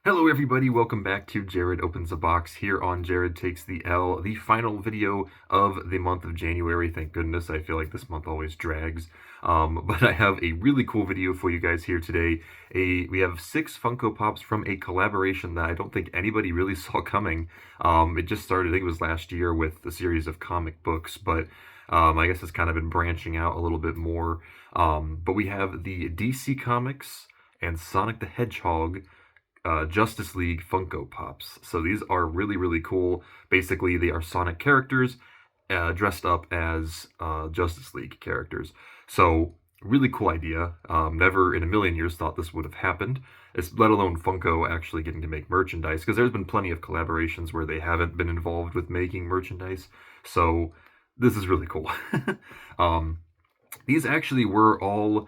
Hello everybody, welcome back to Jared Opens a Box here on Jared Takes the L, the final video of the month of January. Thank goodness, I feel like this month always drags. But I have a really cool video for you guys here today. We have 6 Funko Pops from a collaboration that I don't think anybody really saw coming. It just started, I think it was last year, with a series of comic books, but I guess it's kind of been branching out a little bit more. But we have the DC Comics and Sonic the Hedgehog Justice League Funko Pops. So these are really, really cool. Basically, they are Sonic characters dressed up as Justice League characters. So, really cool idea. Never in a million years thought this would have happened, let alone Funko actually getting to make merchandise, because there's been plenty of collaborations where they haven't been involved with making merchandise. So, this is really cool. um, these actually were all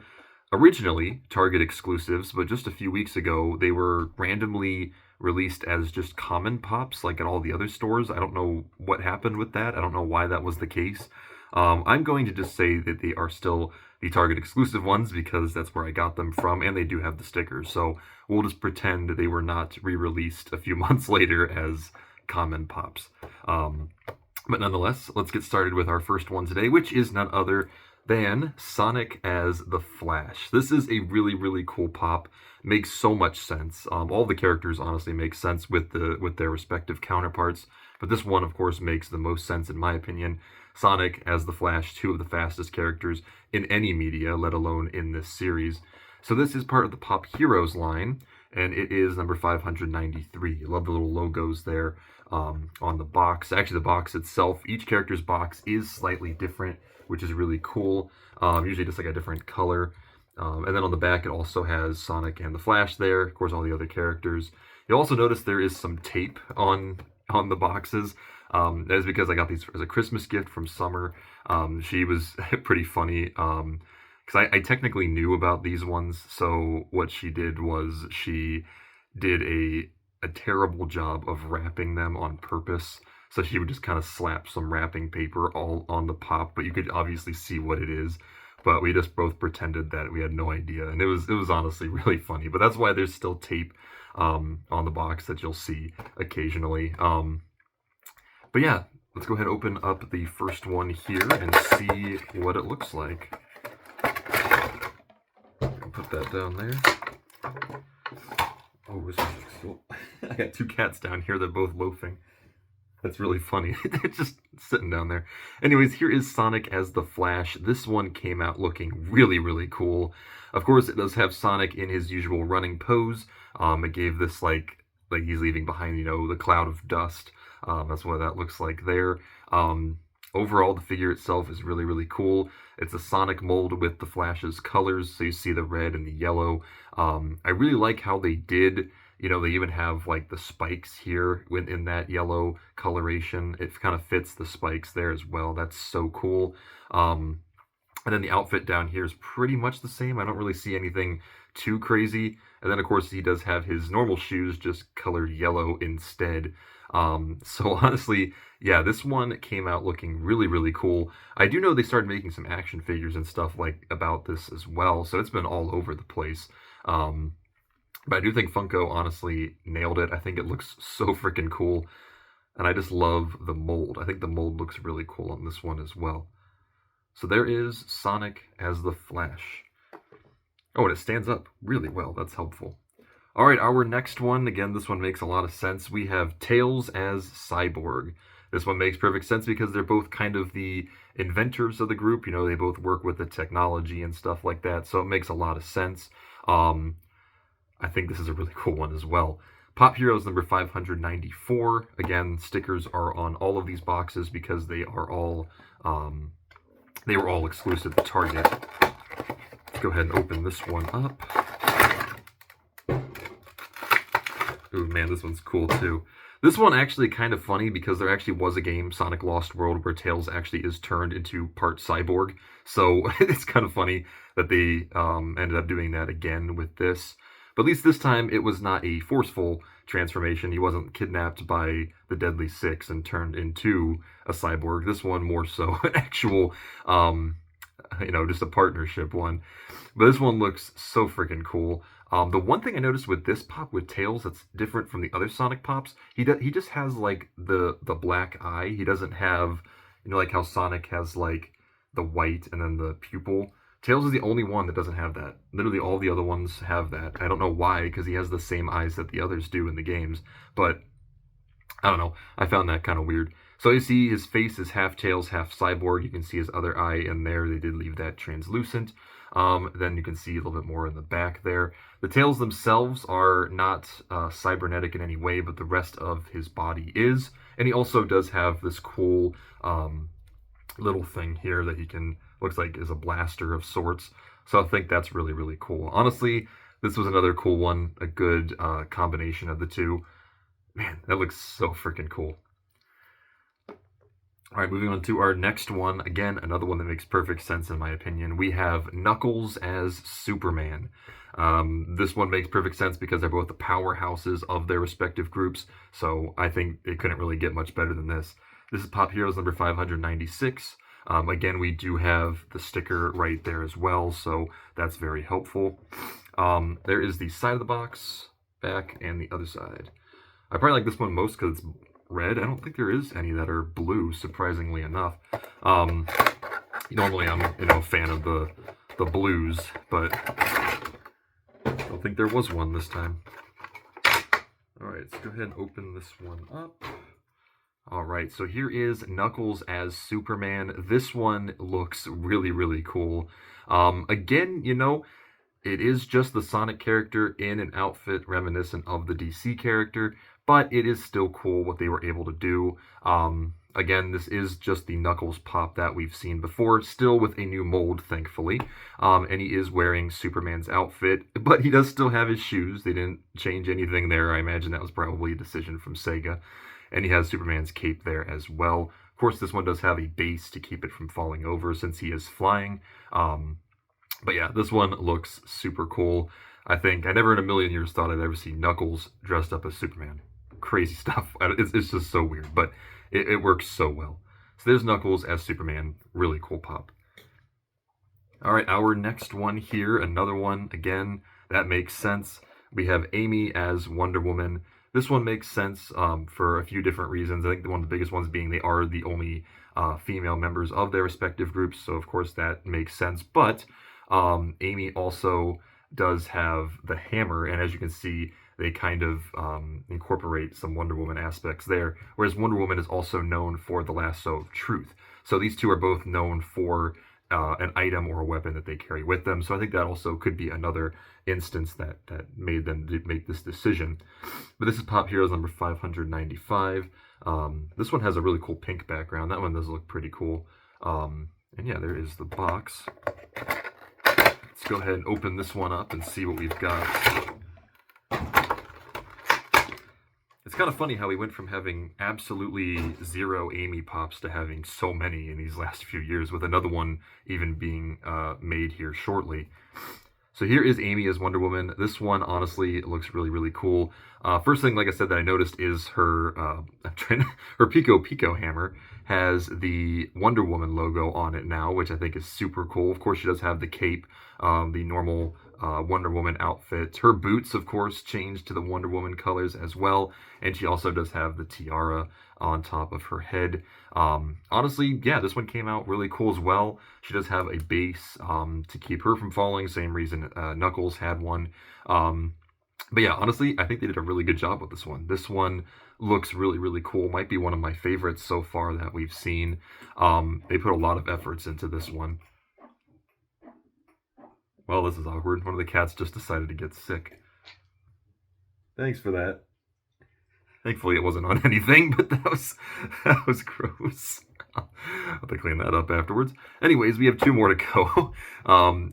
originally Target exclusives, but just a few weeks ago, they were randomly released as just common pops, like at all the other stores. I don't know what happened with that. I don't know why that was the case. I'm going to just say that they are still the Target exclusive ones because that's where I got them from, and they do have the stickers. So we'll just pretend they were not re-released a few months later as common pops. But nonetheless, let's get started with our first one today, which is none other than Sonic as the Flash. This is a really, really cool pop. Makes so much sense. All the characters honestly make sense with their respective counterparts, but this one, of course, makes the most sense in my opinion. Sonic as the Flash, 2 of the fastest characters in any media, let alone in this series. So this is part of the Pop Heroes line, and it is number 593. Love the little logos there on the box. Actually, the box itself, each character's box is slightly different, which is really cool. Usually just like a different color. And then on the back, it also has Sonic and the Flash there. Of course, all the other characters. You'll also notice there is some tape on the boxes. That is because I got these as a Christmas gift from Summer. She was pretty funny because I technically knew about these ones. So what she did was she did a terrible job of wrapping them on purpose. So she would just kind of slap some wrapping paper all on the pop, but you could obviously see what it is. But we just both pretended that we had no idea, and it was honestly really funny. But that's why there's still tape on the box that you'll see occasionally. But yeah, let's go ahead and open up the first one here and see what it looks like. I'll put that down there. Oh, this is so... I got 2 cats down here. They're both loafing. That's really funny. They're just sitting down there. Anyways, here is Sonic as the Flash. This one came out looking really, really cool. Of course, it does have Sonic in his usual running pose. It gave this like he's leaving behind, the cloud of dust. That's what that looks like there. Overall, the figure itself is really, really cool. It's a Sonic mold with the Flash's colors, so you see the red and the yellow. I really like how they did... they even have like the spikes here in that yellow coloration. It kind of fits the spikes there as well. That's so cool. And then the outfit down here is pretty much the same. I don't really see anything too crazy. And then, of course, he does have his normal shoes just colored yellow instead. So honestly, yeah, this one came out looking really, really cool. I do know they started making some action figures and stuff like about this as well. So it's been all over the place. But I do think Funko honestly nailed it. I think it looks so freaking cool. And I just love the mold. I think the mold looks really cool on this one as well. So there is Sonic as the Flash. Oh, and it stands up really well. That's helpful. All right, our next one. Again, this one makes a lot of sense. We have Tails as Cyborg. This one makes perfect sense because they're both kind of the inventors of the group. They both work with the technology and stuff like that. So it makes a lot of sense. I think this is a really cool one as well. Pop Heroes number 594. Again, stickers are on all of these boxes because they are all they were all exclusive to Target. Let's go ahead and open this one up. Oh man, this one's cool too. This one actually kind of funny because there actually was a game, Sonic Lost World, where Tails actually is turned into part cyborg. So it's kind of funny that they ended up doing that again with this. But at least this time, it was not a forceful transformation. He wasn't kidnapped by the Deadly Six and turned into a cyborg. This one more so an actual, just a partnership one. But this one looks so freaking cool. The one thing I noticed with this pop with Tails that's different from the other Sonic pops, he just has like the black eye. He doesn't have, you know, like how Sonic has like the white and then the pupil. Tails is the only one that doesn't have that. Literally all the other ones have that. I don't know why, because he has the same eyes that the others do in the games, but I don't know. I found that kind of weird. So you see his face is half Tails, half Cyborg. You can see his other eye in there. They did leave that translucent. Then you can see a little bit more in the back there. The tails themselves are not cybernetic in any way, but the rest of his body is. And he also does have this cool little thing here that he can, looks like is a blaster of sorts. So I think that's really, really cool. Honestly, this was another cool one, a good combination of the two. Man, that looks so freaking cool. All right, moving on to our next one. Again, another one that makes perfect sense in my opinion. We have Knuckles as Superman. This one makes perfect sense because they're both the powerhouses of their respective groups. So I think it couldn't really get much better than this. This is Pop Heroes number 596. Again, we do have the sticker right there as well, so that's very helpful. There is the side of the box, back, and the other side. I probably like this one most because it's red. I don't think there is any that are blue, surprisingly enough. Normally I'm, you know, a fan of the blues, but I don't think there was one this time. All right, let's go ahead and open this one up. All right, so here is Knuckles as Superman. This one looks really, really cool. Again, you know, it is just the Sonic character in an outfit reminiscent of the DC character, but it is still cool what they were able to do. Again, this is just the Knuckles pop that we've seen before, still with a new mold, thankfully. And he is wearing Superman's outfit, but he does still have his shoes. They didn't change anything there. I imagine that was probably a decision from Sega. And he has Superman's cape there as well. Of course, this one does have a base to keep it from falling over since he is flying. But yeah, this one looks super cool. I think I never in a million years thought I'd ever see Knuckles dressed up as Superman. Crazy stuff. It's just so weird, but it works so well. So there's Knuckles as Superman. Really cool pop. All right, our next one here, another one, again, that makes sense. We have Amy as Wonder Woman. This one makes sense for a few different reasons. I think one of the biggest ones being they are the only female members of their respective groups, so of course that makes sense. But Amy also does have the hammer, and as you can see, they kind of incorporate some Wonder Woman aspects there, whereas Wonder Woman is also known for the lasso of truth. So these two are both known for an item or a weapon that they carry with them. So I think that also could be another instance that made them make this decision. But this is Pop Heroes number 595. This one has a really cool pink background. That one does look pretty cool. And yeah, there is the box. Let's go ahead and open this one up and see what we've got. It's kind of funny how we went from having absolutely zero Amy pops to having so many in these last few years, with another one even being made here shortly. So here is Amy as Wonder Woman. This one honestly looks really, really cool. First thing, like I said, that I noticed is her her Pico hammer has the Wonder Woman logo on it now, which I think is super cool. Of course, she does have the cape, the normal Wonder Woman outfit. Her boots, of course, changed to the Wonder Woman colors as well, and she also does have the tiara on top of her head. Honestly, yeah, this one came out really cool as well. She does have a base to keep her from falling, same reason Knuckles had one. But yeah, honestly, I think they did a really good job with this one. This one looks really, really cool. Might be one of my favorites so far that we've seen. They put a lot of efforts into this one. Well, this is awkward. One of the cats just decided to get sick. Thanks for that. Thankfully, it wasn't on anything, but that was gross. I'll have to clean that up afterwards. Anyways, we have two more to go.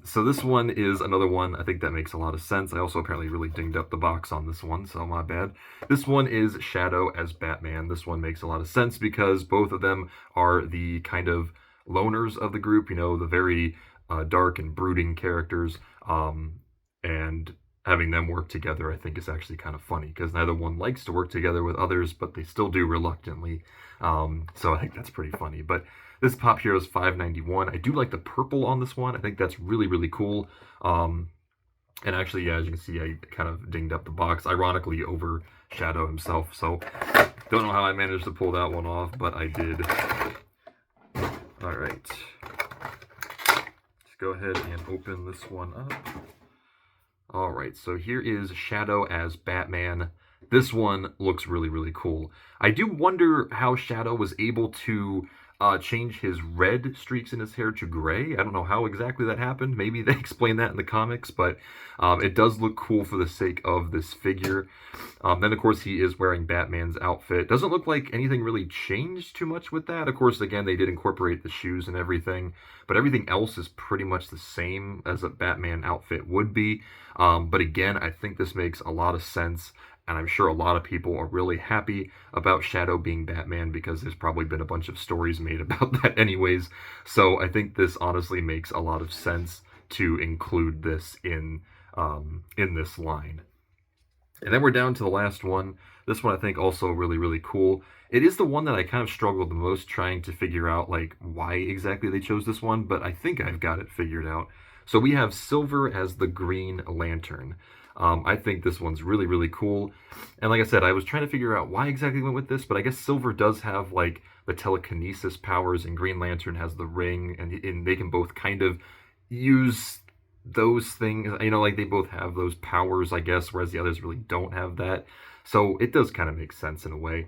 So this one is another one. I think that makes a lot of sense. I also apparently really dinged up the box on this one, so my bad. This one is Shadow as Batman. This one makes a lot of sense because both of them are the kind of loners of the group, you know, the very dark and brooding characters, and having them work together I think is actually kind of funny because neither one likes to work together with others, but they still do reluctantly. So I think that's pretty funny. But this Pop Heroes 591. I do like the purple on this one. I think that's really, really cool. And actually, yeah, as you can see, I kind of dinged up the box, ironically over Shadow himself. So don't know how I managed to pull that one off, but I did. All right. Let's go ahead and open this one up. All right, so here is Shadow as Batman. This one looks really, really cool. I do wonder how Shadow was able to change his red streaks in his hair to gray. I don't know how exactly that happened. Maybe they explain that in the comics, but it does look cool for the sake of this figure. Then, of course, he is wearing Batman's outfit. Doesn't look like anything really changed too much with that. Of course, again, they did incorporate the shoes and everything, but everything else is pretty much the same as a Batman outfit would be. But again, I think this makes a lot of sense, and I'm sure a lot of people are really happy about Shadow being Batman because there's probably been a bunch of stories made about that anyways. So I think this honestly makes a lot of sense to include this in this line. And then we're down to the last one. This one I think also really, really cool. It is the one that I kind of struggled the most trying to figure out like why exactly they chose this one, but I think I've got it figured out. So we have Silver as the Green Lantern. I think this one's really, really cool. And like I said, I was trying to figure out why exactly we went with this, but I guess Silver does have like the telekinesis powers and Green Lantern has the ring, and they can both kind of use those things, you know, like they both have those powers, I guess, whereas the others really don't have that. So it does kind of make sense in a way.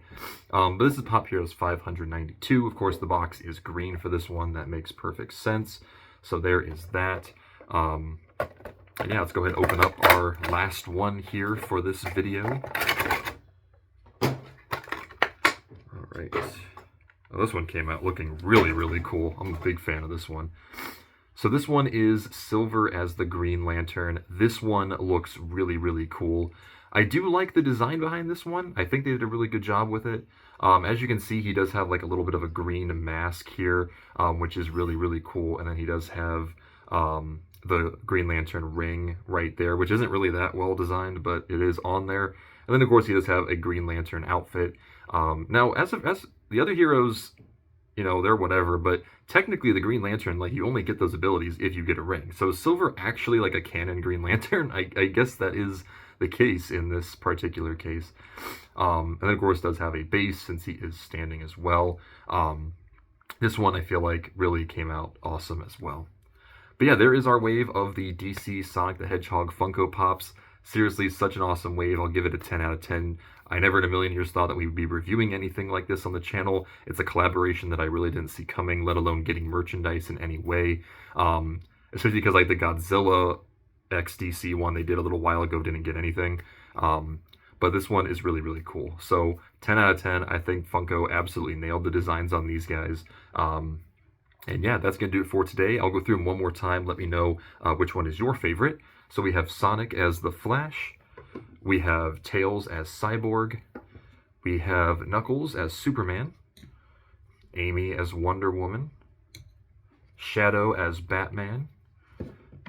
But this is Pop Heroes 592. Of course, the box is green for this one. That makes perfect sense. So there is that. And yeah, let's go ahead and open up our last one here for this video. All right. Oh, this one came out looking really, really cool. I'm a big fan of this one. So this one is Silver as the Green Lantern. This one looks really, really cool. I do like the design behind this one. I think they did a really good job with it. As you can see, he does have like a little bit of a green mask here, which is really, really cool. And then he does have the Green Lantern ring right there, which isn't really that well designed, but it is on there. And then, of course, he does have a Green Lantern outfit. Now, as the other heroes, you know, they're whatever, but technically the Green Lantern, like, you only get those abilities if you get a ring. So is Silver actually like a canon Green Lantern? I guess that is the case in this particular case. And then, of course, does have a base since he is standing as well. This one, I feel like, really came out awesome as well. But yeah, there is our wave of the DC Sonic the Hedgehog Funko Pops. Seriously, such an awesome wave. I'll give it a 10 out of 10. I never in a million years thought that we would be reviewing anything like this on the channel. It's a collaboration that I really didn't see coming, let alone getting merchandise in any way. Especially because like the Godzilla X DC one they did a little while ago didn't get anything. But this one is really, really cool. So 10 out of 10. I think Funko absolutely nailed the designs on these guys. And yeah, that's going to do it for today. I'll go through them one more time. Let me know which one is your favorite. So we have Sonic as the Flash. We have Tails as Cyborg. We have Knuckles as Superman. Amy as Wonder Woman. Shadow as Batman.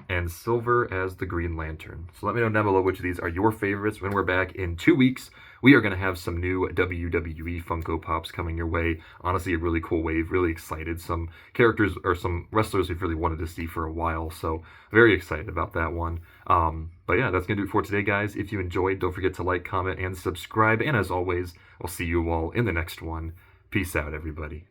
And Silver as the Green Lantern. So let me know down below which of these are your favorites. When we're back in 2 weeks, we are going to have some new WWE Funko Pops coming your way. Honestly, a really cool wave. Really excited. Some characters or some wrestlers we've really wanted to see for a while. So very excited about that one. But yeah, that's going to do it for today, guys. If you enjoyed, don't forget to like, comment, and subscribe. And as always, I'll see you all in the next one. Peace out, everybody.